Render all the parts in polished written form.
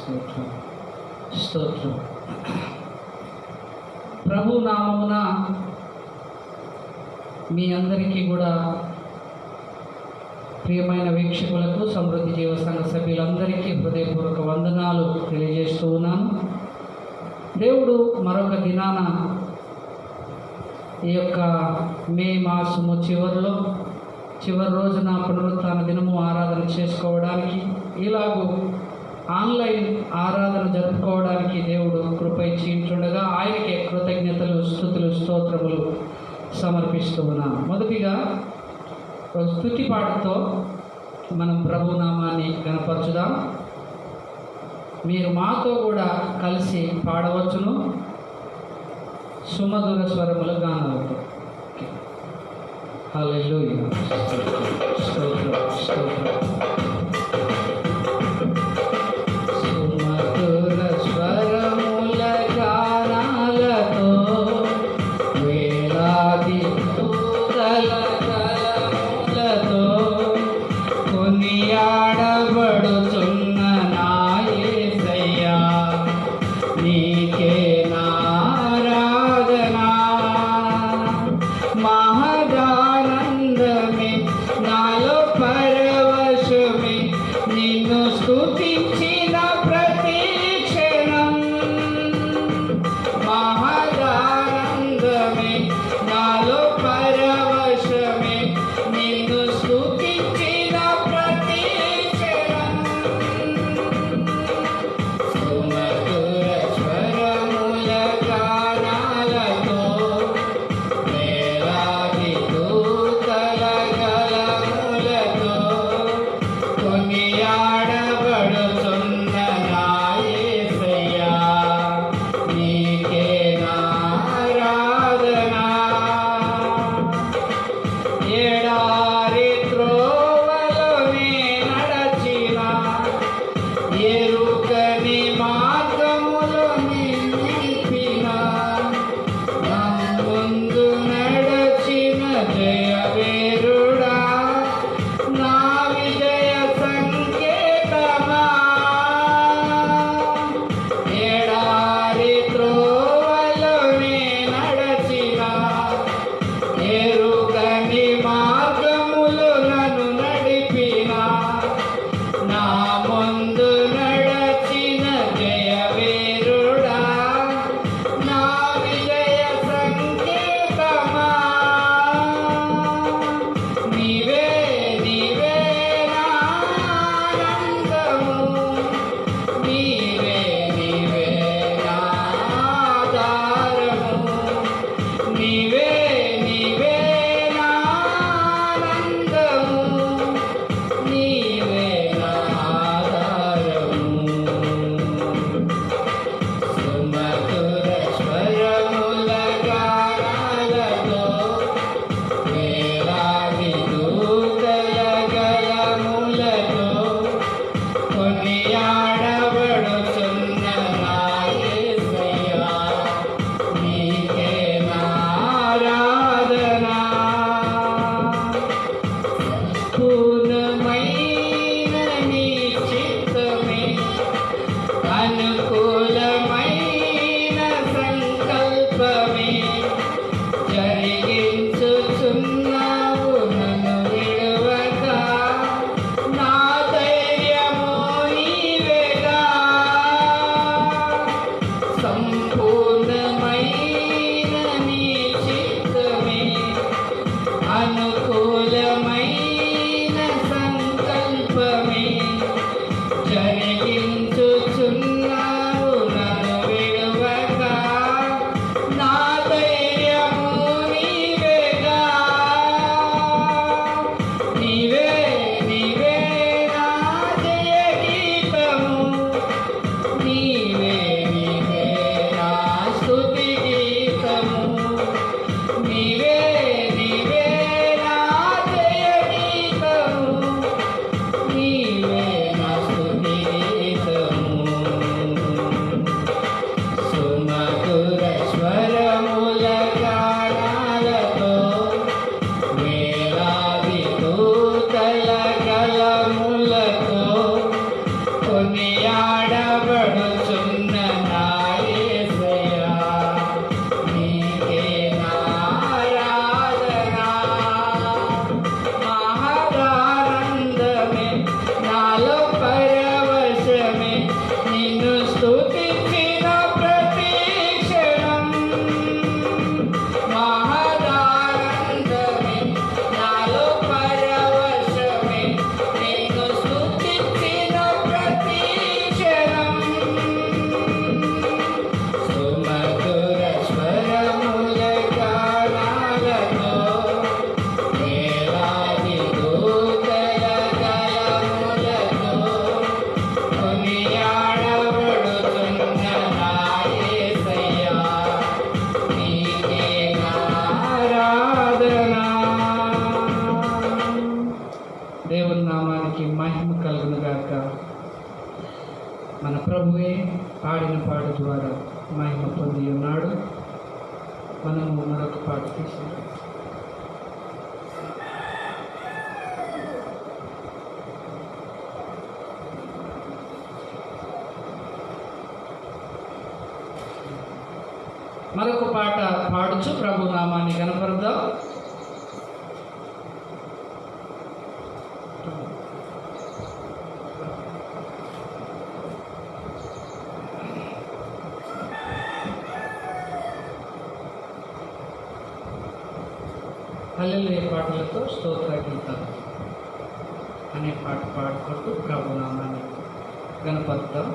స్తోత్రం స్తోత్రం. ప్రభు నామమున మీ అందరికీ కూడా, ప్రియమైన వీక్షకులకు, సమృద్ధి జీవ సంఘ సభ్యులందరికీ హృదయపూర్వక వందనాలు తెలియజేస్తూ ఉన్నాను. దేవుడు మరొక దినాన ఈ యొక్క మే మాసము చివరి రోజున పునరుత్థాన దినము ఆరాధన చేసుకోవడానికి, ఇలాగూ ఆన్లైన్ ఆరాధన జరుపుకోవడానికి దేవుడు కృప ఇచ్చించుండగా ఆయనకే కృతజ్ఞతలు, స్తుతులు, స్తోత్రములు సమర్పిస్తూ ఉన్నాను. మొదటిగా ఒక స్తుతి పాటతో మనం ప్రభునామాన్ని కనపరచుదాం. మీరు మాతో కూడా కలిసి పాడవచ్చును, సుమధుర స్వరముల గానాలతో. హల్లెలూయా. స్తోత్రం స్తోత్రం. సుమధుర స్వరముల గానాలతో వేలాది దూతల గళములతో కొనియాడబడుచున్న నా యేసయ్యా, నీకే నారాధనా. మహదానందమే నాలో పరవశమే, నిన్ను స్తుతించిన ప్రతి క్షణం. మహదానందమే నాలో పరవశమే, నిన్ను స్తుతించిన ప్రతి క్షణం. సుమధుర స్వరముల గానాలతో వేలాది దూతల గళములతో కొనియాడబడుచున్న నా యేసయ్యా, నీకే నారాధనా. ఎడారి త్రోవలోనే నడచిన, ఎరుకని మార్గములో నిలిపిన, నా ముందు నడచిన జయవీరుడా, నా విజయ సంకేతమా. ఎడారి త్రోవలోనే నడచిన, ఎరుకని మార్గములో నన్ను నడిపిన, నా ముందు నడచిన జయవీరుడా, నా విజయ సంకేతమా. నీవే నీవే నా ఆనందము, నీవే నీవే నా ఆధారము, నీవే నీవే నా ఆనందము, నీవే నా ఆధారము. సుమధుర స్వరముల గానాలతో వేలాది దూతల గళములతో కొనియాడబడుచున్న నా యేసయ్యా, నీకే నారాధనా. పూర్ణమైన నీ చిత్తమే, అనుకూలమైన సంకల్పమే జరిగించుచున్నావు నన్ను విడువక. నా ధైర్యము నీవేగా, సంపూర్ణమైన నీ చిత్తమే, అనుకూలమైన సంకల్పమే జరిగించుచున్నావు నన్ను విడువక. నా ధైర్యము నీవేగా, నీవే నీవే నా జయ గీతము, నీవే నీవే నా స్తుతి గీతము, నీవే నీవే నా జయ గీతము, నీవే నా స్తుతి కొనియాడబడుచున్న నా యేసయ్యా, నీకే ఆరాధన. మహదానందమే నాలో పరవశమే, నిన్ను స్తుతించిన ప్రతి క్షణం. మహదానందమే నాలో పరవశమే, నిన్ను స్తుతించిన ప్రతి క్షణం. సుమధుర స్వరముల గానాలతో, వేలాది దూతల గళములతో, కొనియాడబడుతున్న నా యేసయ్యా, నీకే ఆరాధన. దేవుని నామానికి మహిమ కలుగును గాక. మన ప్రభువే పాడిన పాట ద్వారా మహిమ పొంది ఉన్నాడు. మనము మరొక పాట తీసుకుంటాం. మరొక పాట పాడుచు ప్రభు నామాన్ని కనపరుద్దాం. హల్లెలూయా పాటలతో స్తోత్ర గీతాలు అనే పాట పాడుకుంటూ ప్రభు నామాన్ని కనపరుద్దాం.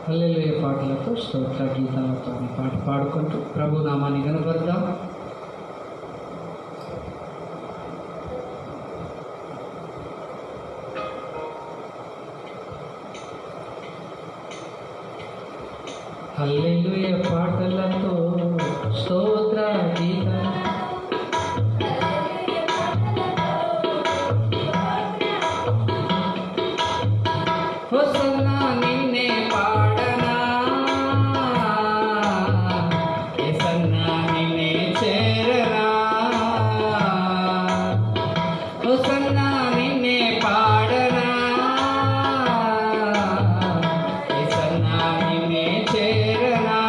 హల్లెలూయా పాటలతో స్తోత్ర గీతాలతో అనే పాట పాడుకుంటూ ప్రభు నామాన్ని కనపరుద్దాం. హల్లెలూయా పాటలతో స్తోత్ర గీతాలు, హోసన్నా నిన్నే పాడనా, యేసన్నా నిన్నే చేరనా, హోసన్నా నిన్నే పాడనా, యేసన్నా నిన్నే చేరనా.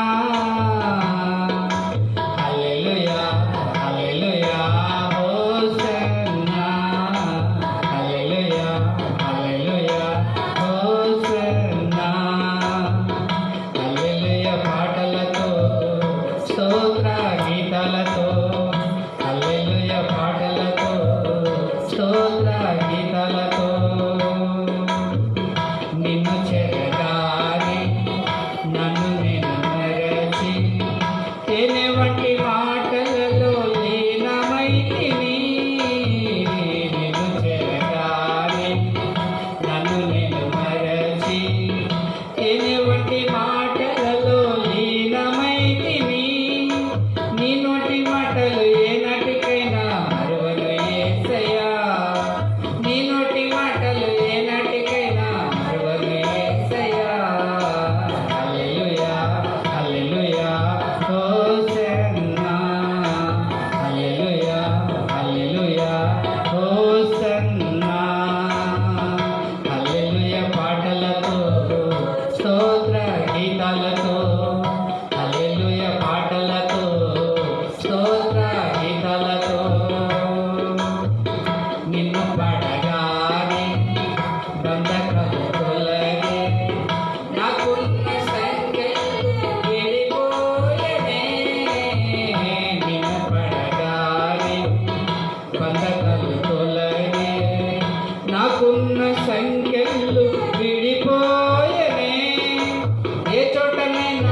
హల్లెలూయా హల్లెలూయా హోసన్నా, హల్లెలూయా హల్లెలూయా హోసన్నా. హల్లెలూయా పాటలతో స్తోత్ర గీతాలతో, హల్లెలూయా పాటలతో స్తోత్ర గీతాలతో, నిన్ను చెరగానే నన్ను నేను మరచి, తేనె వంటి మాటలలో లీనమైతిని. నిన్ను చెరగానే నన్ను నేను మరచి, తేనె వంటి మాటలలో లీనమైతిని. నీ నోటి మాటలు ఏ నాటికైనా మరువను యేసయ్యా, నీ నోటి మాటలు ఏ నాటికైనా మరువను యేసయ్యా. హల్లెలూయా హల్లెలూయా హోసన్నా, హల్లెలూయా హల్లెలూయా హోసన్నా. హల్లెలూయా పాటలతో స్తోత్ర గీతాలతో, హల్లెలూయా పాటలతో స్తోత్ర గీతాలతో, నిన్ను పాడగానే బంధకము తొలగే, నాకున్న సంఖ్యలు విడిపోయెనే. నిన్ను పాడగానే బంధకాలు తొలగే, నాకున్న సంఖ్యలు విడిపోయెనే. ఏ చోటనైనా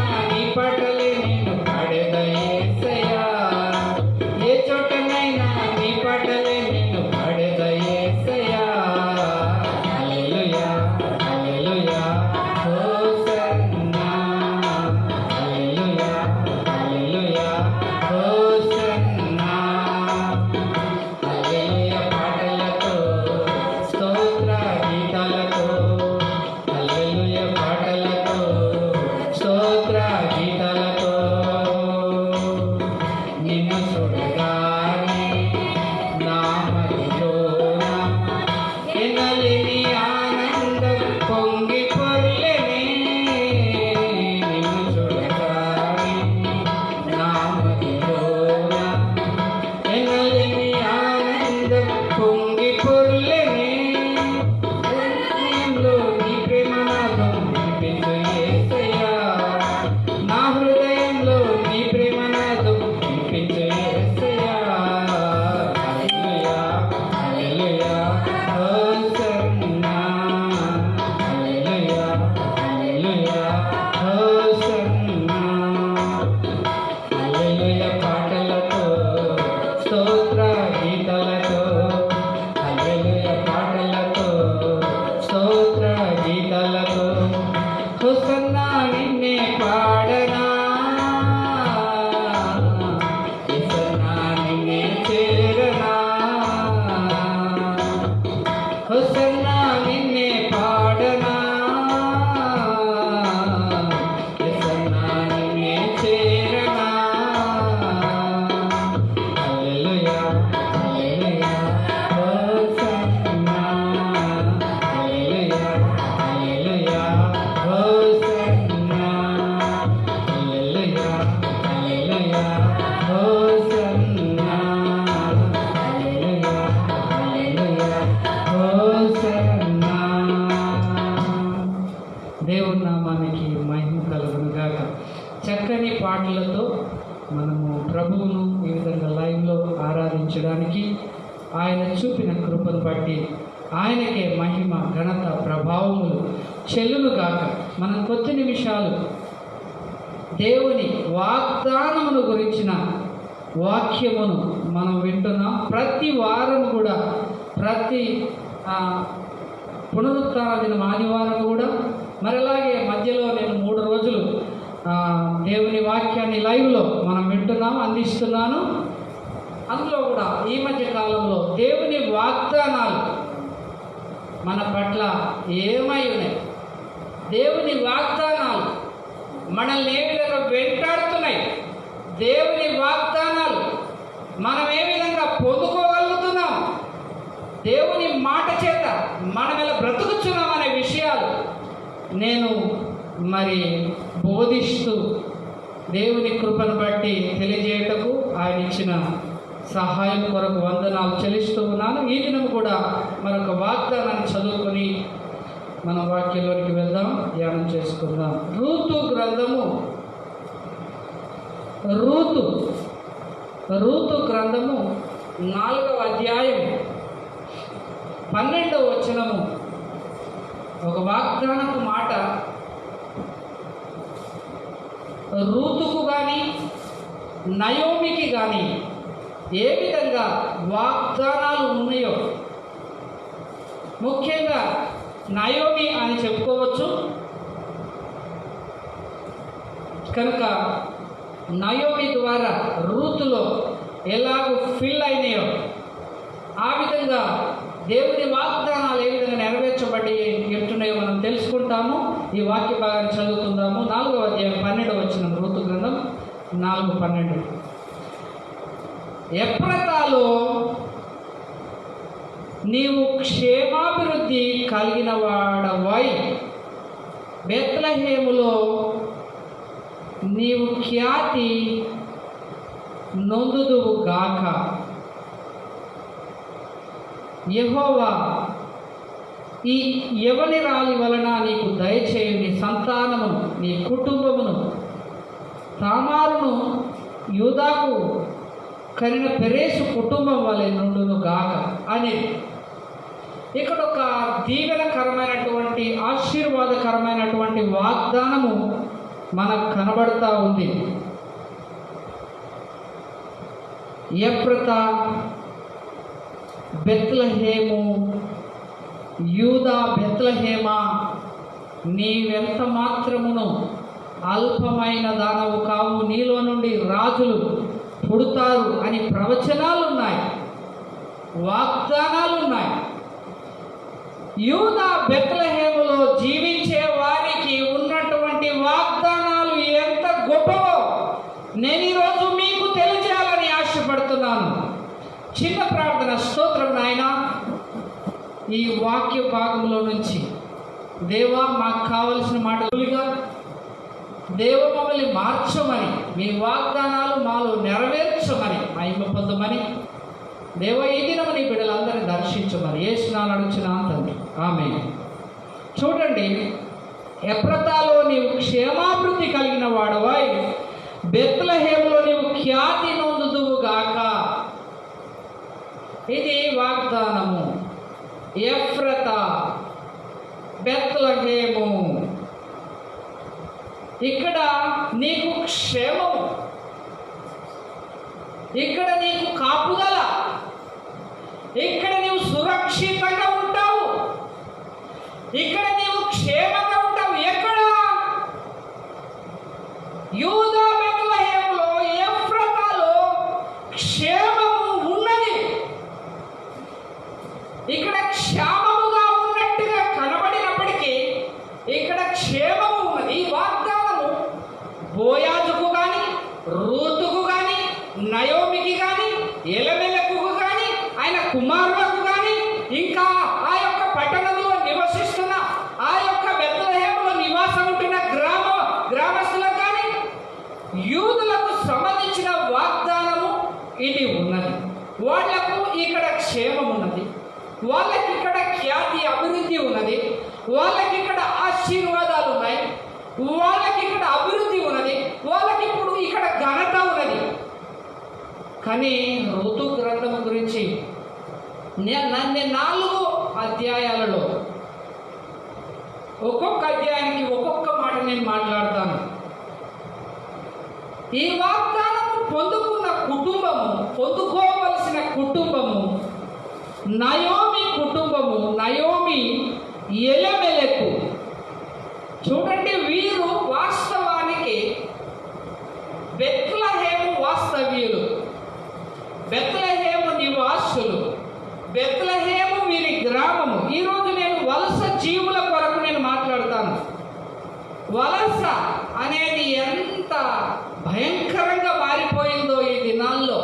హోసన్నా నిన్నే పాడనా, హోసన్నా నిన్నే చేరనా, హోసన్నా నిన్నే పాడనా, హోసన్నా నిన్నే చేరనా. హల్లెలూయా హల్లెలూయా హోసన్నా, హల్లెలూయా హల్లెలూయా హోసన్నా, హల్లెలూయా హల్లెలూయా హోసన్నా, హల్లెలూయా హల్లెలూయా హోసన్నా. దేవుని నామానికి మహిమ కలుగును గాక. చక్కని పాటలతో మనము ప్రభువును ఈ విధంగా లైవ్లో ఆరాధించడానికి ఆయన చూపిన కృపను బట్టి ఆయనకే మహిమ ఘనత ప్రభావములు చెల్లును గాక. మనం కొద్ది నిమిషాలు దేవుని వాగ్దానమును గురించిన వాక్యమును మనం వింటున్నాం. ప్రతి వారం కూడా, ప్రతి పునరుత్థాన దినం ఆదివారం కూడా, మరి అలాగే మధ్యలో నేను 3 రోజులు దేవుని వాక్యాన్ని లైవ్లో మనం వింటున్నాం, అందిస్తున్నాను. అందులో కూడా ఈ మధ్య కాలంలో దేవుని వాగ్దానాలు మన పట్ల ఏమై ఉన్నాయి, దేవుని వాగ్దానాలు మనల్ని ఏ విధంగా వెంటాడుతున్నాయి, దేవుని వాగ్దానాలు మనం ఏ విధంగా పొందుకోగలుగుతున్నాం, దేవుని మాట చేత మనం ఎలా బ్రతుకుతున్నాం అనే విషయాలు నేను మరి బోధిస్తూ దేవుని కృపను బట్టి తెలియజేయటకు ఆయన ఇచ్చిన సహాయం కొరకు వందనాలు చెల్లిస్తూ ఉన్నాను. ఈ దినం కూడా మరొక వాగ్దానాన్ని చదువుకొని మన వాక్యంలోనికి వెళ్దాం, ధ్యానం చేసుకుందాం. రూతు గ్రంథము, రూతు గ్రంథము 4వ అధ్యాయం 12వ వచనము ఒక వాగ్దానపు మాట. రూతుకు కానీ నయోమికి కానీ ఏ విధంగా వాగ్దానాలు ఉన్నాయో, ముఖ్యంగా నయోమి అని చెప్పుకోవచ్చు. కనుక నయోమి ద్వారా రూతులో ఎలాగో ఫిల్ అయినాయో ఆ విధంగా దేవుని వాగ్దానాలు ఏ విధంగా నెరవేర్చబడి ఎట్టున్నాయో మనం తెలుసుకుంటాము. ఈ వాక్య భాగాన్ని చదువుకుందాము. 4వ అధ్యాయం 12వ వచనం, రూతు గ్రంథం 4:12. ఎఫ్రాతాలో నీవు క్షేమాభివృద్ధి కలిగిన వాడవై, బెత్లెహేములో నీవు ఖ్యాతి నొందుదువు గాక. యెహోవా ఈ యవని రాలి వలన నీకు దయచేయు నీ సంతానమును, నీ కుటుంబమును, తామారును యూదాకు కనిన పెరేసు కుటుంబం వలె నుండును గాక అనేది ఇక్కడ ఒక దీవెనకరమైనటువంటి ఆశీర్వాదకరమైనటువంటి వాగ్దానము మనకు కనబడతా ఉంది. ఎఫ్రాతా, బెత్లెహేము, యూదా బెత్లెహేమా, నీవెంత మాత్రమును అల్పమైన దానవు కావు, నీలో నుండి రాజులు పుడతారు అని ప్రవచనాలు ఉన్నాయి, వాగ్దానాలు ఉన్నాయి. యూదా బెత్లెహేములో జీవించే వారికి ఉన్నటువంటి వాగ్దానాలు ఎంత గొప్పవో నేను ఈరోజు మీకు తెలియజేయాలని ఆశపడుతున్నాను. చిన్న ప్రార్థన. స్తోత్రం నాయనా, ఈ వాక్య భాగంలో నుంచి దేవా మాకు కావలసిన మాటలుగా దేవ మమ్మల్ని మార్చమని, మీ వాగ్దానాలు మాలో నెరవేర్చమని, మహిమ పొందమని దేవ ఈ దినము నీ బిడ్డలందరినీ దర్శించమని యేసునామమున అడుగుచున్నాను తండ్రి, ఆమేన్. చూడండి, ఎఫ్రాతాలో నీవు క్షేమాభివృద్ధి కలిగిన వాడవై, బెత్లెహేములో నీవు ఖ్యాతి నొందుదువు గాక. ఇది వాగ్దానము. ఎఫ్రాతా, బెత్లెహేము, ఇక్కడ నీకు క్షేమము, ఇక్కడ నీకు కాపుదల, ఇక్కడ నీవు సురక్షితంగా ఉంటావు, ఇక్కడ నీవు క్షేమంగా ఉంటావు. ఎక్కడ? యూదా బెత్లెహేములో ఎఫ్రాతాలో క్షేమము ఉన్నది. ఇక్కడ క్షేమముగా ఉన్నట్టుగా కనబడినప్పటికీ ఇక్కడ క్షేమము ఉన్నది. ఈ వాగ్దానము బోయాజుకు కానీ, రూతుకు కానీ, నయోమికి కానీ, ఎలమెలకు కానీ, ఆయన కుమారులకు కానీ, ఇంకా ఆ యొక్క పట్టణంలో నివసిస్తున్న ఆ యొక్క బెత్లెహేములో నివాసం ఉంటున్న గ్రామస్తులకు కానీ, యూదులకు సంబంధించిన వాగ్దానము ఇది ఉన్నది. వాళ్లకు ఇక్కడ క్షేమం ఉన్నది, వాళ్ళకి ఇక్కడ ఖ్యాతి అభివృద్ధి ఉన్నది, వాళ్ళకి ఇక్కడ ఆశీర్వాదాలు ఉన్నాయి, వాళ్ళకి ఇక్కడ అభివృద్ధి ఉన్నది, వాళ్ళకి ఇప్పుడు ఇక్కడ ఘనత ఉన్నది. కానీ ఋతు గ్రంథం గురించి నేను 4 అధ్యాయాలలో ఒక్కొక్క అధ్యాయానికి ఒక్కొక్క మాట నేను మాట్లాడతాను. ఈ వాగ్దానము పొందుకోవలసిన కుటుంబము నయోమి కుటుంబము, నయోమి ఎలమెలకు. చూడండి, వీరు వాస్తవానికి బెత్లెహేము వాస్తవ్యులు, బెత్లెహేము నివాసులు, బెత్లెహేము వీరి గ్రామము. ఈరోజు నేను వలస జీవుల కొరకు నేను మాట్లాడతాను. వలస అనేది ఎంత భయంకరంగా మారిపోయిందో ఈ దినాల్లో.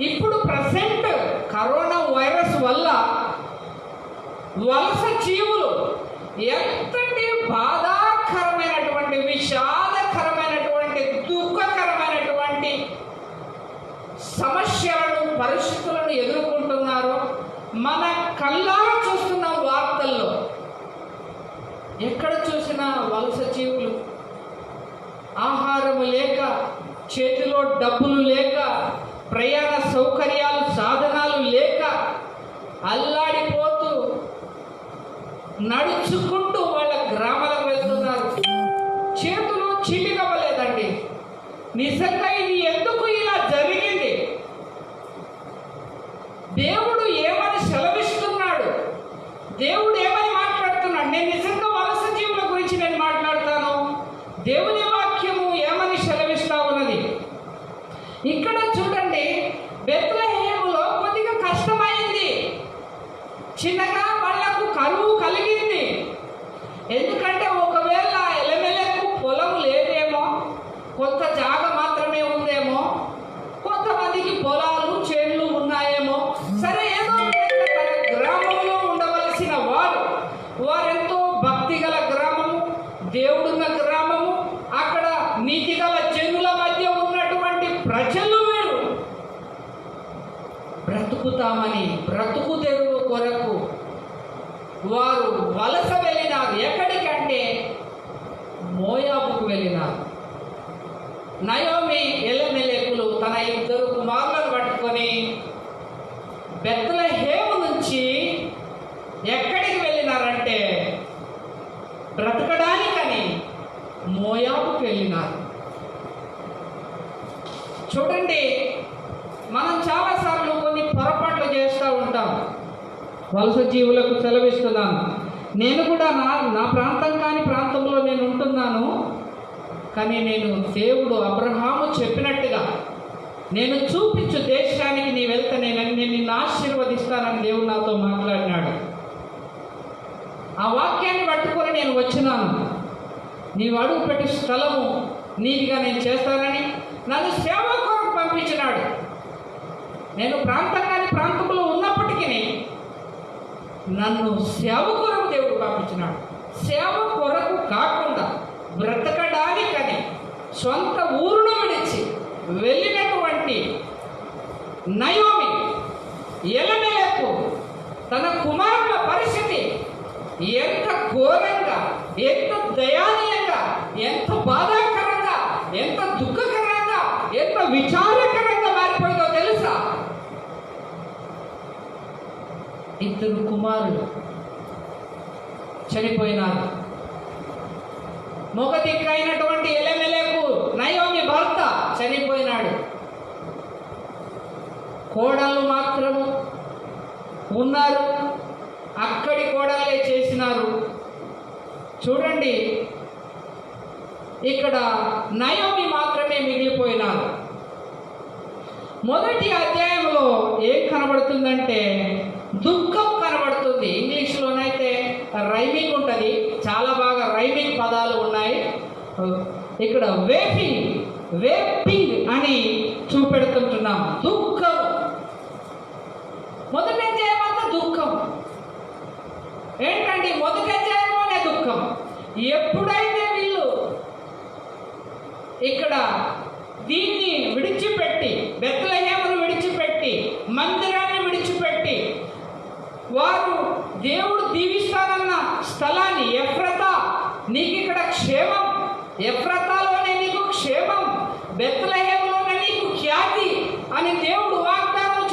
ఇప్పుడు ప్రజెంట్ కరోనా వైరస్ వల్ల వలస జీవులు ఎంతటి బాధాకరమైనటువంటి, విషాదకరమైనటువంటి, దుఃఖకరమైనటువంటి సమస్యలను, పరిస్థితులను ఎదుర్కొంటున్నారో మన కళ్ళారా చూస్తున్నాం వార్తల్లో. ఎక్కడ చూసినా వలస జీవులు, ఆహారము లేక, చేతిలో డబ్బులు లేక, ప్రయాణ సౌకర్యాలు, సాధనాలు లేక అల్లాడిపోతూ నడుచుకుంటూ వాళ్ళ గ్రామాలకు వెళ్తున్నారు. చేతులు చిల్లిగవ్వలేదండి. నిజంగా ఇది ఎందుకు ఇలా జరిగింది? దేవుడు ఏమని సెలవిస్తున్నాడు? దేవుడు ఏమని మాట్లాడుతున్నాడు? నేను నిజంగా వలస జీవుల గురించి నేను మాట్లాడతాను. దేవుని వాక్యము ఏమని సెలవిస్తా ఉన్నది? ఇక్కడ చూడండి, బెత్లెహేములో కొద్దిగా కష్టమైంది. చిన్నగా వాళ్లకు కరువు కలిగింది. ఎందుకంటే ఒకవేళ ఎలమెలకు పొలం లేదేమో, కొంత జాగ మాత్రమే ఉందేమో, కొంతమందికి పొలాలు, చేళ్ళు ఉన్నాయేమో. సరే, ఏదో తన గ్రామంలో ఉండవలసిన వారెంతో భక్తి గల గ్రామము, దేవుడున్న గ్రామము, అక్కడ నీతి గల జనుల మధ్య ఉన్నటువంటి ప్రజలు వీరు బ్రతుకుతామని, బ్రతుకు తెరువు కొరకు వారు వలస వెళ్ళినారు. ఎక్కడికంటే మోయాబుకు వెళ్ళినారు. నయోమి ఎలమెలెకులు తన 2 కుమారులను పట్టుకొని బెత్లెహేము నుంచి ఎక్కడికి వెళ్ళినారంటే బ్రతకడానికని మోయాబుకు వెళ్ళినారు. చూడండి, మనం చాలాసార్లు కొన్ని పొరపాట్లు చేస్తూ ఉంటాం. వలస జీవులకు సెలవిస్తున్నాను. నేను కూడా నా ప్రాంతం కాని ప్రాంతంలో నేను ఉంటున్నాను. కానీ నేను దేవుడు అబ్రహాము చెప్పినట్టుగా, నేను చూపించు దేశానికి నీ వెళ్తే నేను నిన్ను ఆశీర్వదిస్తానని దేవుడు నాతో మాట్లాడినాడు. ఆ వాక్యాన్ని పట్టుకొని నేను వచ్చినాను. నీవు అడుగు పెట్టి స్థలము నీతిగా నేను చేస్తానని నన్ను సేవ కొరకు పంపించినాడు. నేను ప్రాంతంలో ఉన్నప్పటికీ నన్ను సేవ కొరకు దేవుడు పంపించినాడు. సేవ కొరకు కాకుండా బ్రతకడానికని సొంత ఊరును విడిచి వెళ్ళినటువంటి నయోమి ఎలమెలకు తన కుమారుల పరిస్థితి ఎంత ఘోరంగా, ఎంత దయానీయంగా, ఎంత బాధాకరంగా, ఎంత దుఃఖకరంగా, ఎంత విచారకరంగా మారిపోయిందో తెలుసా? 2 కుమారులు చనిపోయినారు. మొగ దిక్కైనటువంటి ఎలమెలకు నయోమి భర్త చనిపోయినాడు. కోడళ్ళు మాత్రము ఉన్నారు, అక్కడి కోడలే చేసినారు. చూడండి, ఇక్కడ నయోమి మాత్రమే మిగిలిపోయినారు. మొదటి అధ్యాయంలో ఏం కనబడుతుందంటే దుఃఖం కనబడుతుంది. ఇంగ్లీష్లోనైతే రైమింగ్ ఉంటుంది, చాలా బాగా రైమింగ్ పదాలు ఉన్నాయి. ఇక్కడ వేపింగ్ అని చూపెడుతుంటున్నాం. దుఃఖం, మొదటి అధ్యాయం అంతా దుఃఖం. ఏంటండి, మొదటి అధ్యాయంలోనే దుఃఖం. ఎప్పుడైతే వీళ్ళు ఇక్కడ దీన్ని విడిచిపెట్టి, బెత్లెహేమును విడిచిపెట్టి, మందిరాన్ని విడిచిపెట్టి, వారు దేవుడు దీవిస్తానన్న స్థలాన్ని, ఎఫ్రతా, నీకు ఇక్కడ క్షేమం, ఎఫ్రతాలోనే నీకు క్షేమం, బెత్లెహేములోనే నీకు ఖ్యాతి అని దేవుడు వాగ్దానం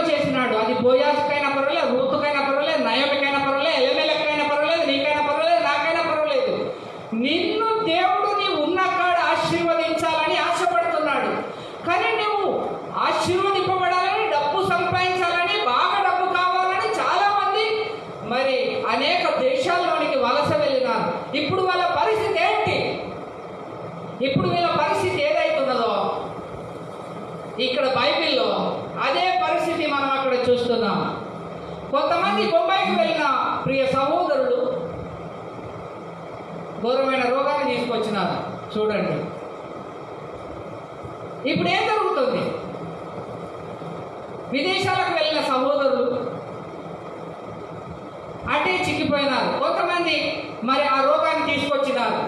చేసినాడు. అది బోయాజుకైనా పర్వాలేదు, రూతుకైనా పర్వాలేదు, నయోమికైనా పర్వాలేదు, ఎలెమెలకైనా పర్వాలేదు, నీకైనా పర్వాలేదు, నాకైనా పర్వాలేదు. నిన్ను దేవుడు నీవు ఉన్న కాడ ఆశీర్వదించాలని ఆశపడుతున్నాడు. కానీ నువ్వు ఆశీర్వదింపబడాలని, డబ్బు సంపాదించాలని, బాగా డబ్బు కావాలని చాలామంది మరి అనేక దేశాల్లోనికి వలస వెళ్ళినారు. ఇప్పుడు వాళ్ళ పరిస్థితి ఏంటి? ఇప్పుడు వీళ్ళ పరిస్థితి ఏదైతున్నదో ఇక్కడ బైబిల్లో అదే పరిస్థితి మనం అక్కడ చూస్తున్నాం. కొంతమంది బొంబాయికి వెళ్ళిన ప్రియ సహోదరులు ఘోరమైన రోగాన్ని తీసుకొచ్చినారు. చూడండి ఇప్పుడు ఏం జరుగుతుంది. విదేశాలకు వెళ్ళిన సహోదరులు అటే చిక్కిపోయినారు. కొంతమంది మరి ఆ రోగాన్ని తీసుకొచ్చినారు.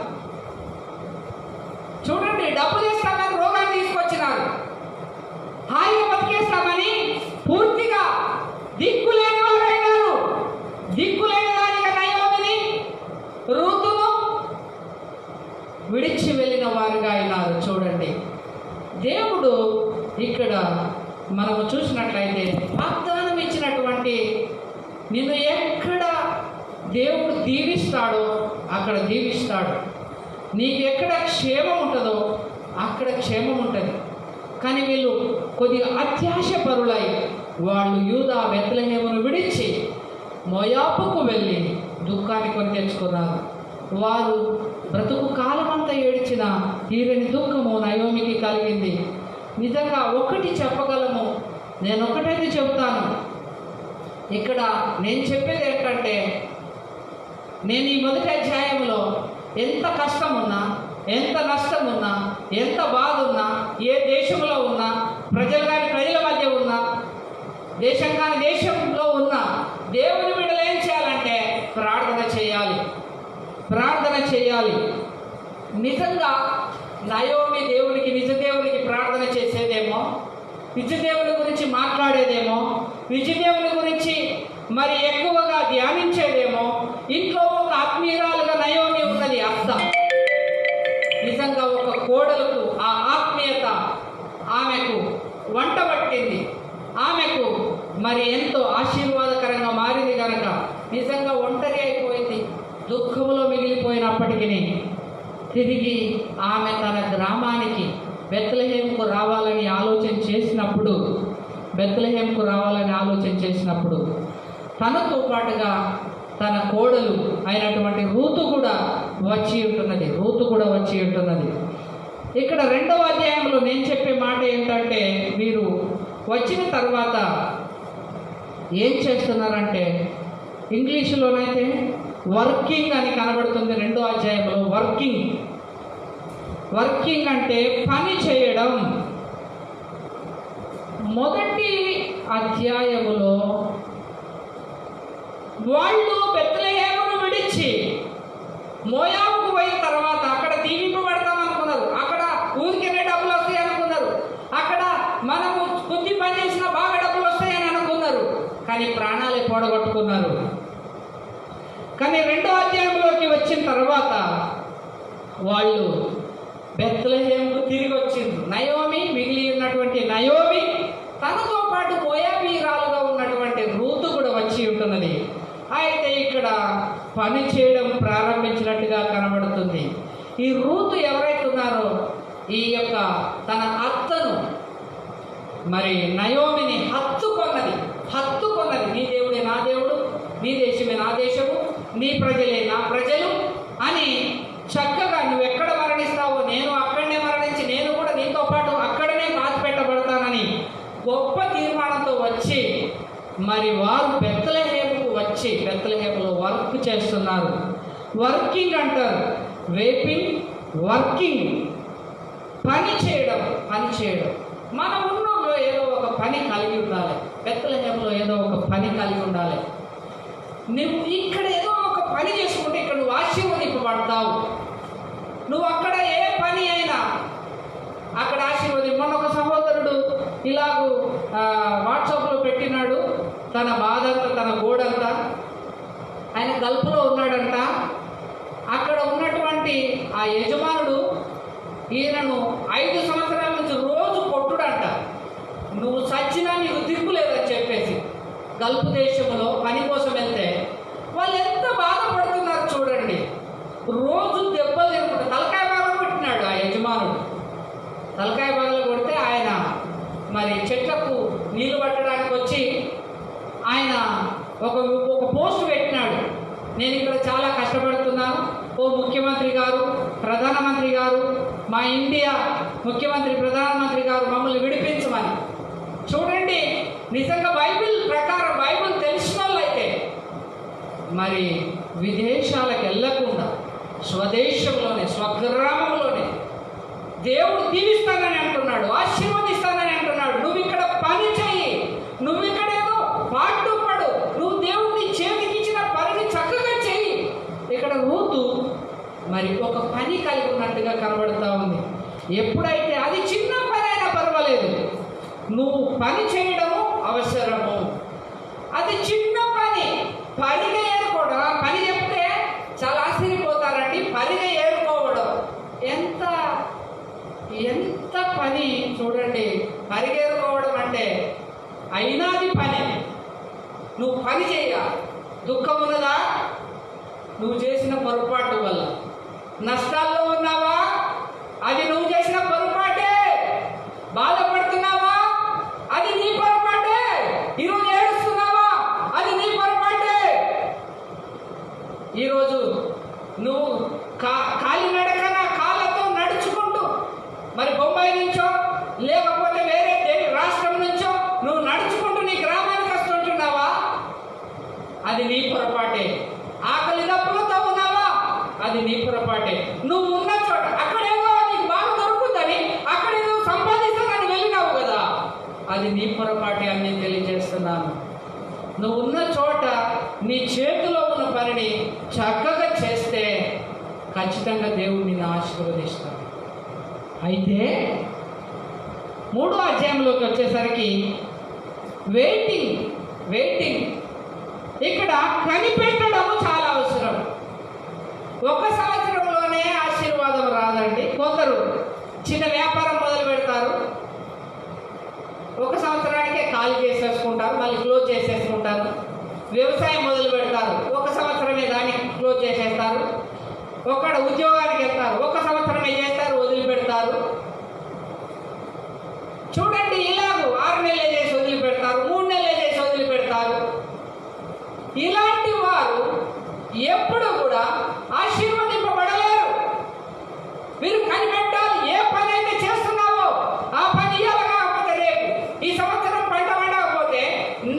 చూడండి, డబ్బు చేస్తామని రోగాన్ని తీసుకొచ్చినారు. హాయిగా బతికేస్తామని పూర్తిగా దిక్కులేని వారైనారు. దిక్కులేని దానిగా నయోమిని, రూతును విడిచి వెళ్ళిన వారుగా అయినారు. చూడండి, దేవుడు ఇక్కడ మనము చూసినట్లయితే వాగ్దానం ఇచ్చినటువంటి నిన్ను ఎక్కడ దేవుడు దీవిస్తాడో అక్కడ దీవిస్తాడు. నీకు ఎక్కడ క్షేమం ఉంటుందో అక్కడ క్షేమం ఉంటుంది. కానీ వీళ్ళు కొద్దిగా అత్యాశ పరులై వాళ్ళు యూదా బెత్లెహేమును విడిచి మోయాబుకు వెళ్ళి దుఃఖాన్ని కొని తెచ్చుకున్నారు. వారు బ్రతుకు కాలమంతా ఏడ్చిన తీరని దుఃఖము నయోమికి కలిగింది. నిజంగా ఒకటి చెప్పగలము, నేను ఒకటైతే చెబుతాను. ఇక్కడ నేను చెప్పేది ఏంటంటే, నేను ఈ మొదటి అధ్యాయంలో ఎంత కష్టం ఉన్నా, ఎంత నష్టం ఉన్నా, ఎంత బాధ ఉన్నా, ఏ దేశంలో ఉన్నా, ప్రజలు కానీ ప్రజల మధ్య ఉన్నా, దేశం కానీ దేశంలో ఉన్నా, దేవుని బిడ్డలు ఏం చేయాలంటే ప్రార్థన చేయాలి. నిజంగా నయోమి దేవునికి, నిజ దేవునికి ప్రార్థన చేసేదేమో, నిజ దేవుని గురించి మాట్లాడేదేమో, నిజ దేవుని గురించి మరి ఎక్కువగా ధ్యానించేదేమో. ఇంట్లో ఒక ఆత్మీయురాలుగా నయోమి ఉన్నది. అర్థం నిజంగా ఒక కోడలకు ఆ ఆత్మీయత ఆమెకు వంట పట్టింది, ఆమెకు మరి ఎంతో ఆశీర్వాదకరంగా మారింది కనుక నిజంగా ఒంటరి అయిపోయింది. దుఃఖంలో మిగిలిపోయినప్పటికీ తిరిగి ఆమె తన గ్రామానికి బెత్లెహేముకు రావాలని ఆలోచన చేసినప్పుడు తనతో పాటుగా తన కోడలు అయినటువంటి రూతు కూడా వచ్చి ఉంటున్నది. ఇక్కడ 2వ అధ్యాయంలో నేను చెప్పే మాట ఏంటంటే, వీరు వచ్చిన తర్వాత ఏం చేస్తున్నారంటే, ఇంగ్లీషులోనైతే వర్కింగ్ అని కనబడుతుంది. 2వ అధ్యాయంలో వర్కింగ్ అంటే పని చేయడం. మొదటి అధ్యాయములో వాళ్ళు బెత్లెహేమును విడిచి మోయాబుకు పోయిన తర్వాత అక్కడ దీవింపబడతాం అనుకున్నారు. అక్కడ ఊరికే డబ్బులు వస్తాయి అనుకున్నారు. అక్కడ మనము కొద్ది పని చేసినా బాగా డబ్బులు వస్తాయని అనుకున్నారు. కానీ ప్రాణాలే పోడగొట్టుకున్నారు. కానీ 2వ అధ్యాయంలోకి వచ్చిన తర్వాత వాళ్ళు బెత్లెహేముకు తిరిగి వచ్చింది. నయోమి, మిగిలి ఉన్నటువంటి నయోమి, తనతో పాటు మోయాబీరాలుగా ఉన్నటువంటి రూతు కూడా వచ్చి ఉంటున్నది. అయితే ఇక్కడ పని చేయడం ప్రారంభించినట్టుగా కనబడుతుంది. ఈ రూతు ఎవరైతే ఉన్నారో ఈ యొక్క తన అత్తను మరి నయోమిని హత్తుకొన్నది. నీ దేవుడే నా దేవుడు, నీ దేశమే నా దేశము, నీ ప్రజలే నా ప్రజలు అని చేస్తున్నారు. వర్కింగ్ అంటారు, వేపింగ్, వర్కింగ్, పని చేయడం. మన ఊళ్ళో ఏదో ఒక పని కలిగి ఉండాలి, బెత్లెహేములో ఏదో ఒక పని కలిగి ఉండాలి. నువ్వు ఇక్కడ ఏదో ఒక పని చేసుకుంటే ఇక్కడ నువ్వు ఆశీర్వదింపబడతావు. నువ్వు అక్కడ ఏ పని అయినా అక్కడ మొన్న ఒక సహోదరుడు ఇలాగూ వాట్సాప్లో పెట్టినాడు తన బాధంతా, తన గోడంతా. ఆయన గల్ఫ్లో ఉన్నాడంట. అక్కడ ఉన్నటువంటి ఆ యజమానుడు ఈయనను 5 సంవత్సరాల నుంచి రోజు కొట్టుడంట. నువ్వు చచ్చినా నీకు దిక్కు లేదని చెప్పేసి గల్ఫ్ దేశంలో పని కోసం వెళ్తే వాళ్ళు ఎంత బాధపడుతున్నారు చూడండి. రోజు దెబ్బలు తిరుగుతాడు. తలకాయ బాగా కొట్టినాడు ఆ యజమానుడు. తలకాయ బాగా కొడితే ఆయన మరి చెట్లకు నీళ్లు పట్టడానికి వచ్చి ఆయన ఒక పోస్ట్ పెట్టినాడు. నేను ఇక్కడ చాలా కష్టపడుతున్నాను, ఓ ముఖ్యమంత్రి గారు, ప్రధానమంత్రి గారు, మా ఇండియా ముఖ్యమంత్రి ప్రధానమంత్రి గారు మమ్మల్ని విడిపించమని. చూడండి, నిజంగా బైబిల్ ప్రకారం బైబిల్ తెలిసిన వాళ్ళైతే మరి విదేశాలకు వెళ్ళకుండా స్వదేశంలోనే, స్వగ్రామంలోనే దేవుడు దీవిస్తానని అంటున్నాడు, ఆశీర్వదిస్తానని అంటున్నాడు. నువ్వు ఇక్కడ పని చెయ్యి, నువ్వు ఇక్కడ ఏదో పాటుపడు, నువ్వు దేవుడిని చేతికి ఇచ్చిన పనిని చక్కగా చెయ్యి. ఇక్కడ రూతు మరి ఒక పని కలిగి ఉన్నట్టుగా కనబడుతూ ఉంది. ఎప్పుడైతే అది చిన్న పని అయినా పర్వాలేదు, నువ్వు పని చేయడము అవసరము. అది చిన్న పని, పరిగె ఏరుకోవడం. పని చెప్తే చాలా ఆశ్చర్యపోతారండి. పరిగె ఏరుకోవడం ఎంత పని చూడండి. పరిగెరుకోవడం అంటే అయినాది పని. నువ్వు పని చేయ, దుఃఖం ఉన్నదా? నువ్వు చేసిన పొరపాటు వల్ల నష్టాల్లో ఉన్నావా? అది నువ్వు చేసిన పొరపాటే. బాధపడుతున్నావా? అది నీ పొరపాటే. ఈరోజు ఏడుస్తున్నావా? అది నీ పొరపాటే. ఈరోజు నువ్వు కాలినడకన కాళ్ళతో నడుచుకుంటూ మరి బొంబాయి నుంచో లేకపోతే వేరే రాష్ట్రం నుంచో నువ్వు నడుచుకుంటూ నీ గ్రామానికి వస్తుంటున్నావా? అది నీ పొరపాటే. ఆకలి దప్పులతో ఉన్నావా? అది నీ పొరపాటే. నువ్వు ఉన్న చోట అక్కడేదో నీకు బాగా దొరుకుతుందని అక్కడే నువ్వు సంపాదిస్తానని వెళ్ళినావు కదా, అది నీ పొరపాటే అని నేను తెలియజేస్తున్నాను. నువ్వు ఉన్న చోట నీ చేతిలో ఉన్న పనిని చక్కగా చేస్తే ఖచ్చితంగా దేవుడు నిన్ను ఆశీర్వదిస్తాడు. అయితే 3వ అధ్యాయంలోకి వచ్చేసరికి వెయిటింగ్ ఇక్కడ కనిపెట్టడము చాలా అవసరం. 1 సంవత్సరంలోనే ఆశీర్వాదం రాదండి. కొందరు చిన్న వ్యాపారం మొదలు పెడతారు, 1 సంవత్సరానికే ఖాళీ చేసేసుకుంటారు, మళ్ళీ క్లోజ్ చేసేసుకుంటారు. వ్యవసాయం మొదలు పెడతారు, 1 సంవత్సరమే దాన్ని క్లోజ్ చేసేస్తారు. ఒకడు ఉద్యోగానికి వెళ్తారు, 1 సంవత్సరమే చేస్తారు, వదిలిపెడతారు. చూడండి, ఇలాగూ 6 నెలలు చేసి వదిలిపెడతారు, 3 నెలలు చేసి వదిలిపెడతారు. ఇలాంటి వారు ఎప్పుడు కూడా ఆశీర్వదింపబడలేరు. మీరు కనిపెట్టాలి. ఏ పని అయితే చేస్తున్నావో ఆ పని ఇవాళ కాకపోతే రేపు, ఈ సంవత్సరం పంట పండకపోతే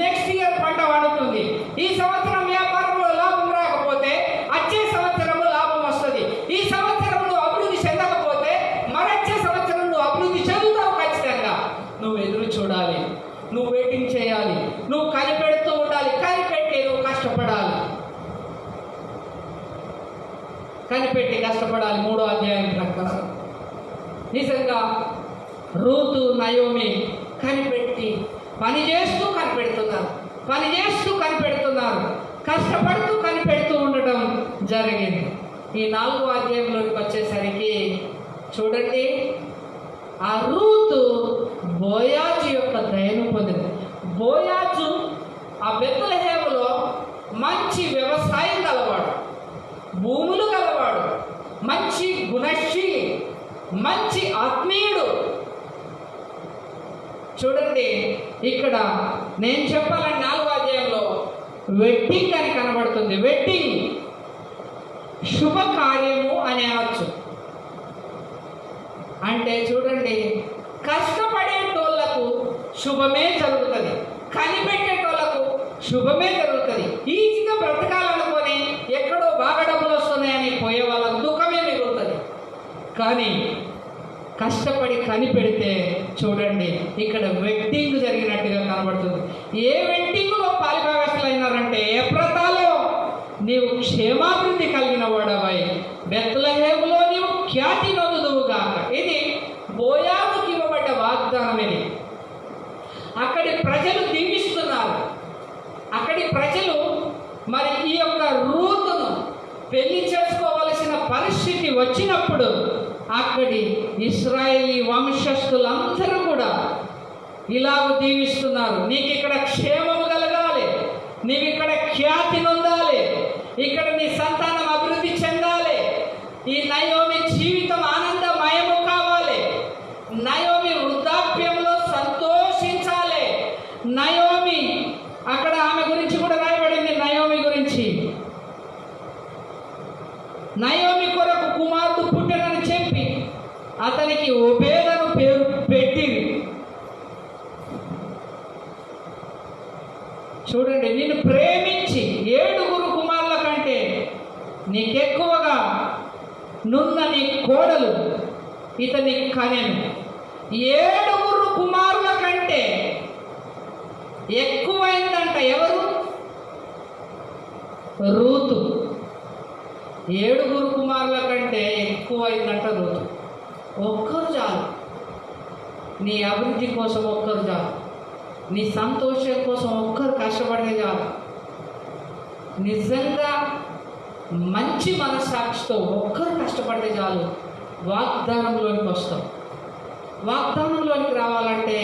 నెక్స్ట్ ఇయర్ పంట పండుతుంది. ఈ సంవత్సరం వ్యాపారంలో లాభం రాకపోతే వచ్చే సంవత్సరంలో లాభం వస్తుంది. ఈ సంవత్సరం నువ్వు అభివృద్ధి చెందకపోతే మరొచ్చే సంవత్సరం నువ్వు అభివృద్ధి చెందుతావు. ఖచ్చితంగా నువ్వు ఎదురు చూడాలి, నువ్వు వెయిటింగ్ చేయాలి, నువ్వు కనిపెడుతూ ఉండాలి. కనిపెట్టి నువ్వు కష్టపడాలి, కనిపెట్టి కష్టపడాలి. 3వ అధ్యాయం ప్రకారం నిజంగా రూతు, నయోమి కనిపెట్టి పని చేస్తూ కనిపెడుతున్నారు, కష్టపడుతూ కనిపెడుతూ ఉండటం జరిగింది. ఈ 4వ అధ్యాయంలోకి వచ్చేసరికి చూడండి, ఆ రూతు బోయాజు యొక్క దయను పొందింది. బోయాజు ఆ బెత్లెహేములో మంచి వ్యవసాయం గలవాడు, భూములు గలవాడు, మంచి గుణశీలి, మంచి ఆత్మీయుడు. చూడండి, ఇక్కడ నేను చెప్పాలని 4వ అధ్యాయంలో వెడ్డింగ్ అని కనబడుతుంది. వెడ్డింగ్ శుభకార్యము అని అనవచ్చు. అంటే చూడండి, కష్టపడేటోళ్లకు శుభమే జరుగుతుంది, కనిపెట్టేటోళ్లకు శుభమే జరుగుతుంది. ఈజీగా బ్రతకాలనుకొని ఎక్కడో బాగా డబ్బులు వస్తున్నాయని పోయే వాళ్ళకు దుఃఖమే మిగులుతుంది. కానీ కష్టపడి కనిపెడితే చూడండి ఇక్కడ వెడ్డింగ్ జరిగినట్టుగా కనబడుతుంది. ఏ వెడ్డింగ్లో పాలిభాగస్తులు అయినారంటే ఎఫ్రాతాలో నీవు క్షేమాభివృద్ధి కలిగిన వాడవై బెత్లెహేములో నీవు ఖ్యాతి నొందుదువుగాక. ఇది బోయాజుకి ఇవ్వబడ్డ వాగ్దానం. ఇది అక్కడి ప్రజలు దీవిస్తున్నారు. అక్కడి ప్రజలు మరి ఈ యొక్క రూతును పెళ్లి చేసుకోవలసిన పరిస్థితి వచ్చినప్పుడు అక్కడి ఇశ్రాయేలీ వంశస్థులందరూ కూడా ఇలాగ దీవిస్తున్నారు. నీకు ఇక్కడ క్షేమము కలగాలి, నీవు ఇక్కడ ఖ్యాతి నొందాలి, ఇక్కడ నీ సంతానం అభివృద్ధి చెందాలి, ఈ నయోమి జీవితం ఆనందమయము కావాలి, నయోమి వృద్ధాప్యంలో సంతోషించాలి. నయోమి అక్కడ ఆమె గురించి కూడా రాయబడింది. నయోమి గురించి నయోమి కొరకు కుమారుడు పుట్టెనని చెప్పి అతనికి ఓబేదను పేరు పెట్టింది. చూడండి, నిన్ను ప్రేమించి 7 కుమారుల కంటే నీకెక్కువగా నున్న నీ కోడలు ఇతని కనెను. 7 కుమారుల కంటే ఎక్కువైందంట. ఎవరు? రూతు. 7 కుమారుల కంటే ఎక్కువైందంట రూతు. ఒక్కరు చాలు, నీ అభివృద్ధి కోసం ఒక్కరు చాలు, నీ సంతోషం కోసం ఒక్కరు కష్టపడే చాలు. నిజంగా మంచి మనస్సాక్షితో ఒక్కరు కష్టపడితే చాలు వాగ్దానంలోనికి వస్తాం. వాగ్దానంలోనికి రావాలంటే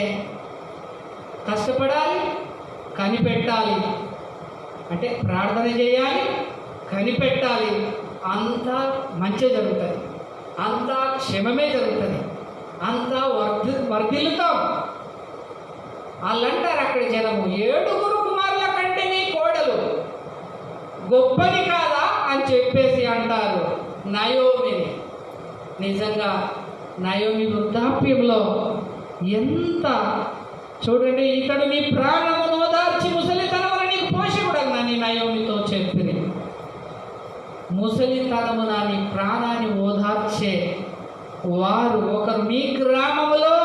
కష్టపడాలి, కనిపెట్టాలి, అంటే ప్రార్థన చేయాలి, కనిపెట్టాలి. అంతా మంచి జరుగుతుంది, అంతా క్షేమమే జరుగుతుంది, అంతా వర్ధిల్లుతాం. వాళ్ళంటారు అక్కడి జనము, 7 కుమారుల కంటే నీ కోడలు గొప్పది కాదా అని చెప్పేసి అంటారు నయోమిని. నిజంగా నయోమి వృద్ధాప్యంలో ఎంత చూడండి, ఇతడు నీ ప్రాణమును ఓదార్చి ముసలితనమున నీకు పోషకుడన్నా నీ నయోమితో చెప్పింది. ముసలితనమున నీ ప్రాణాన్ని ఓదార్చే వారు ఒకరు నీ గ్రామములో,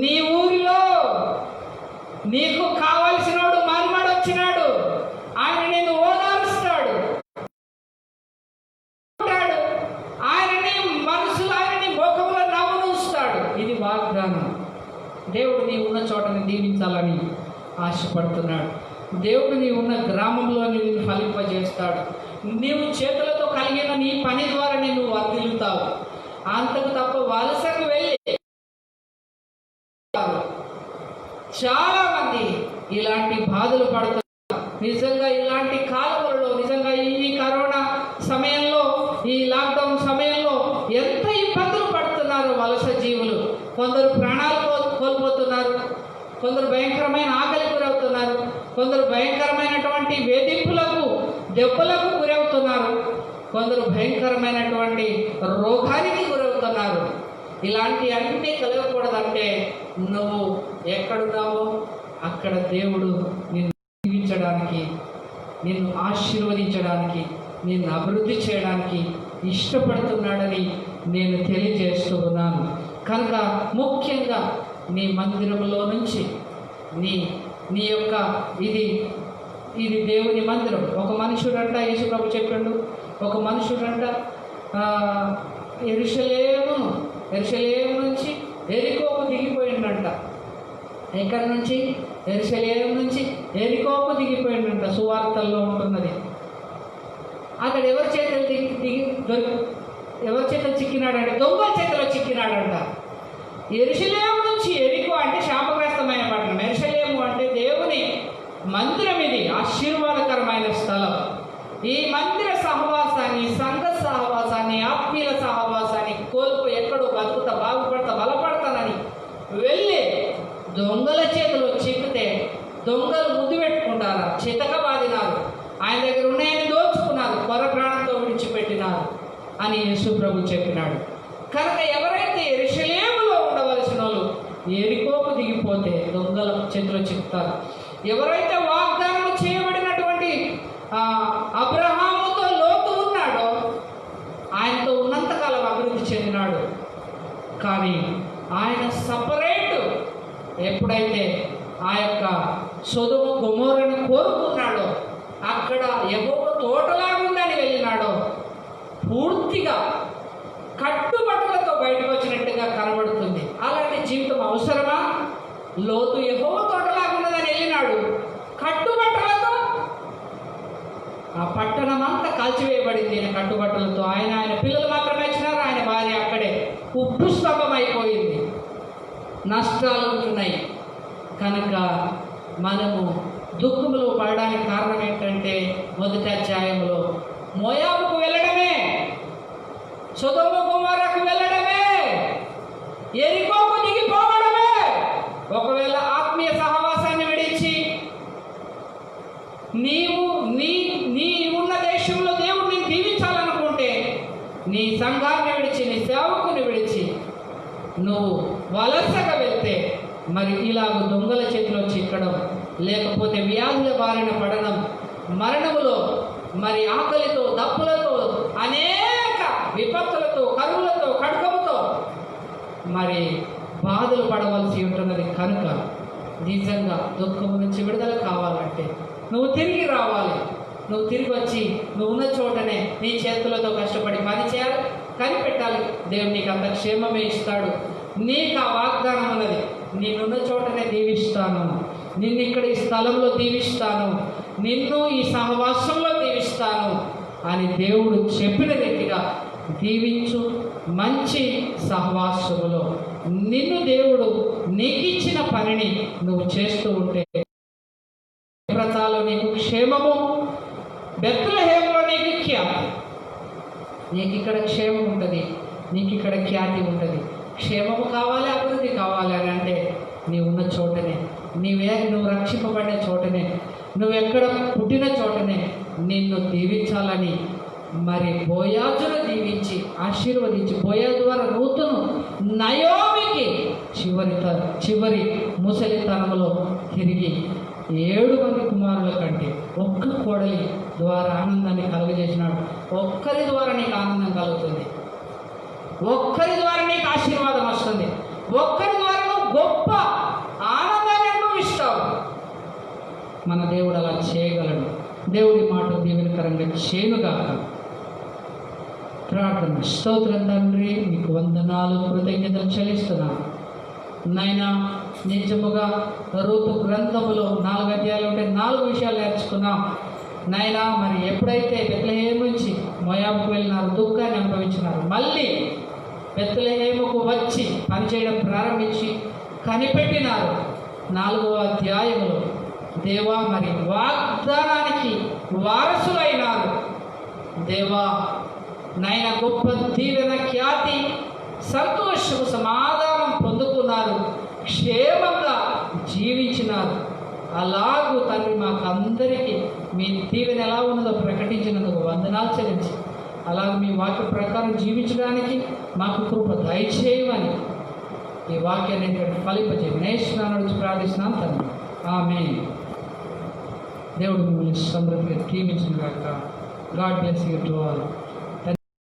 నీ ఊరిలో నీకు కావలసినోడు మన్మడు వచ్చినాడు, ఆయన నేను ఓదారుస్తాడు, ఆయనని మనసులో ఆయనని ముఖంలో నవ్వును ఉంచుతాడు. ఇది వాగ్దానం. దేవుడు నీ ఉన్న చోటని దీవించాలని ఆశపడుతున్నాడు. దేవుడు నీ ఉన్న గ్రామంలో నిన్ను ఫలింపజేస్తాడు. నీవు చేతులతో కలిగిన నీ పని ద్వారా నేను వర్ధిల్లుతావు. అంతకు తప్ప వలసకు వెళ్ళి చాలా మంది ఇలాంటి బాధలు పడుతున్నారు. నిజంగా ఇలాంటి కాలంలో, నిజంగా ఈ కరోనా సమయంలో, ఈ లాక్డౌన్ సమయంలో ఎంత ఇబ్బందులు పడుతున్నారు వలస జీవులు. కొందరు ప్రాణాలు కోల్పోతున్నారు, కొందరు భయంకరమైన ఆకలి గురవుతున్నారు, కొందరు భయంకరమైనటువంటి వేధింపులకు దెబ్బలకు గురవుతున్నారు, కొందరు భయంకరమైనటువంటి రోగానికి గురవుతున్నారు. ఇలాంటి అన్నీ కలగకూడదంటే నువ్వు ఎక్కడున్నావో అక్కడ దేవుడు నిన్ను దీవించడానికి, నిన్ను ఆశీర్వదించడానికి, నిన్ను అభివృద్ధి చేయడానికి ఇష్టపడుతున్నాడని నేను తెలియజేస్తూ ఉన్నాను. కనుక ముఖ్యంగా నీ మందిరంలో నుంచి నీ యొక్క ఇది దేవుని మందిరం. ఒక మనుషుడంట, యేసుప్రభు చెప్పాడు, ఒక మనుషుడంట యెరూషలేము నుంచి ఎరికోకు దిగిపోయిందంట. ఎక్కడి నుంచి? యెరూషలేము నుంచి ఎరికోకు దిగిపోయిందంట. సువార్తల్లో ఉంటున్నది. అక్కడ ఎవరి చేతులు చిక్కినాడంటే దొంగల చేతిలో చిక్కినాడంట. యెరూషలేము నుంచి ఎరికో అంటే శాపగ్రస్తమైన పట్టణం. యెరూషలేము అంటే దేవుని మందిరం. ఇది ఆశీర్వాదకరమైన స్థలం. ఈ మందిర సహవాసాన్ని, సంఘ సహవాసాన్ని, ఆత్మీయుల సహవాసాన్ని కోల్పోయి ఎక్కడో బతుకుతా, బాగుపడతా, బలపడతానని వెళ్ళి దొంగల చేతిలో చిక్కితే దొంగలు ముద్దు పెట్టుకుంటారా? చితకబాదినారు, ఆయన దగ్గర ఉన్నాయని దోచుకున్నారు, కొర ప్రాణంతో విడిచిపెట్టినారు అని యేసు ప్రభు చెప్పినాడు. కనుక ఎవరైతే యెరూషలేములో ఉండవలసిన వాళ్ళు ఎరికోకు దిగిపోతే దొంగల చేతిలో చిక్కుతారు. ఎవరైతే వాగ్దానం చేయబడినటువంటి అబ్రహాము కానీ ఆయన సపరేట్ ఎప్పుడైతే ఆ యొక్క సొదొమ గొమొర్రాను కోరుకున్నాడో, అక్కడ యెహోవా తోటలాగుందని వెళ్ళినాడో, పూర్తిగా కట్టుబట్టలతో బయటకు వచ్చినట్టుగా కనబడుతుంది. అలాంటి జీవితం అవసరమా? లోతు యెహోవా తోటలాగున్నదని వెళ్ళినాడు, కట్టుబట్టలతో ఆ పట్టణం అంతా కాల్చివేయబడింది. ఆయన కట్టుబట్టలతో ఆయన పిల్లలు మాత్రమే వచ్చినారు, ఆయన భార్య అక్కడే ఉప్పు స్తంభం అయిపోయింది. నష్టాలు ఉంటున్నాయి. కనుక మనము దుఃఖములో పడడానికి కారణం ఏంటంటే, మొదటి అధ్యాయంలో మోయాబుకు వెళ్ళడమే, సొదొమ గొమొర్రాకు వెళ్ళడమే, యెరికోకు దిగిపోవడమే. ఒకవేళ ఆత్మీయ సహవాసాన్ని విడిచి నీవు నీ ఉన్న దేశంలో దేవుడిని దీవించాలనుకుంటే, నీ సంఘాన్ని విడిచి, నీ సేవకుని విడిచి నువ్వు వలసగా వెళ్తే, మరి ఇలాగ దొంగల చేతిలో చిక్కడం, లేకపోతే వ్యాధుల బారిన పడడం, మరణములో మరి ఆకలితో, దప్పులతో, అనేక విపత్తులతో, కరువులతో, ఖడ్గముతో మరి బాధలు పడవలసి ఉంటున్నది. కనుక నిజంగా దుఃఖము నుంచి విడుదల కావాలంటే నువ్వు తిరిగి రావాలి. నువ్వు తిరిగి వచ్చి నువ్వు ఉన్న చోటనే నీ చేతులతో కష్టపడి పని చేయాలి, కనిపెట్టాలి. దేవుడు నీకు అంత క్షేమమే ఇస్తాడు. నీకు ఆ వాగ్దానం ఉన్నది, నేనున్న చోటనే దీవిస్తాను, నిన్ను ఇక్కడ ఈ స్థలంలో దీవిస్తాను, నిన్ను ఈ సహవాసంలో దీవిస్తాను అని దేవుడు చెప్పిన రీతిగా దీవించు. మంచి సహవాసములో నిన్ను దేవుడు నీకిచ్చిన పనిని నువ్వు చేస్తూ ఉంటే వ్రతాలో నీకు క్షేమము, బెత్లెహేములో నీకు ఖ్యాతి. నీకు ఇక్కడ క్షేమం ఉంటుంది, నీకు ఇక్కడ ఖ్యాతి ఉంటుంది. క్షేమము కావాలి, అభివృద్ధి కావాలి అని అంటే నీవు ఉన్న చోటనే, నువ్వు రక్షింపబడిన చోటనే, నువ్వెక్కడ పుట్టిన చోటనే నిన్ను దీవించాలని మరి బోయాజును దీవించి ఆశీర్వదించి, బోయాజు ద్వారా రూతును నయోమికి చివరి ముసలితనంలో తిరిగి 7 మంది కుమారుల కంటే ఒక్క కోడలి ద్వారా ఆనందాన్ని కలుగజేసినాడు. ఒక్కరి ద్వారా నీకు ఆనందం కలుగుతుంది, ఒక్కరి ద్వారా నీకు ఆశీర్వాదం వస్తుంది, ఒక్కరి ద్వారా నువ్వు గొప్ప ఆనందాన్ని అనుభవిస్తావు. మన దేవుడు అలా చేయగలడు. దేవుడి మాట దీవెనకరంగా చేయుగాక. ప్రార్థన. స్తోత్రం తండ్రి, మీకు వందనాలు, కృతజ్ఞతలు చెల్లిస్తున్నాను నాయనా. నిజముగా రూతు గ్రంథములో 4 అధ్యాయాలు ఉంటే 4 విషయాలు నేర్చుకున్నాం నాయనా. మరి ఎప్పుడైతే బెత్లెహేము నుంచి మోయాబుకు వెళ్ళినారు, దుఃఖాన్ని అనుభవించినారు, మళ్ళీ బెత్లెహేముకు వచ్చి పనిచేయడం ప్రారంభించి కనిపెట్టినారు. 4వ అధ్యాయంలో దేవా మరి వాగ్దానానికి వారసులైనారు. దేవా నాయన గొప్ప దీవెన, ఖ్యాతి, సంతోషము, సమాధానం పొందుకున్నారు, క్షేమంగా జీవించినారు. అలాగూ తండ్రి మాకు అందరికీ మీ దీవెన ఎలా ఉన్నదో ప్రకటించినందుకు వందనాలు చెల్లించి, అలాగే మీ వాక్య ప్రకారం జీవించడానికి మాకు కృప దయచేయమని ఈ వాక్యాన్ని ఫలింపజేయండి. నేస్తున్నాను ప్రార్థిస్తున్నాను తండ్రి, ఆమేన్. దేవుడు మిమ్మల్ని సమృద్ధిగా దీవించిన గాక. God bless you to all.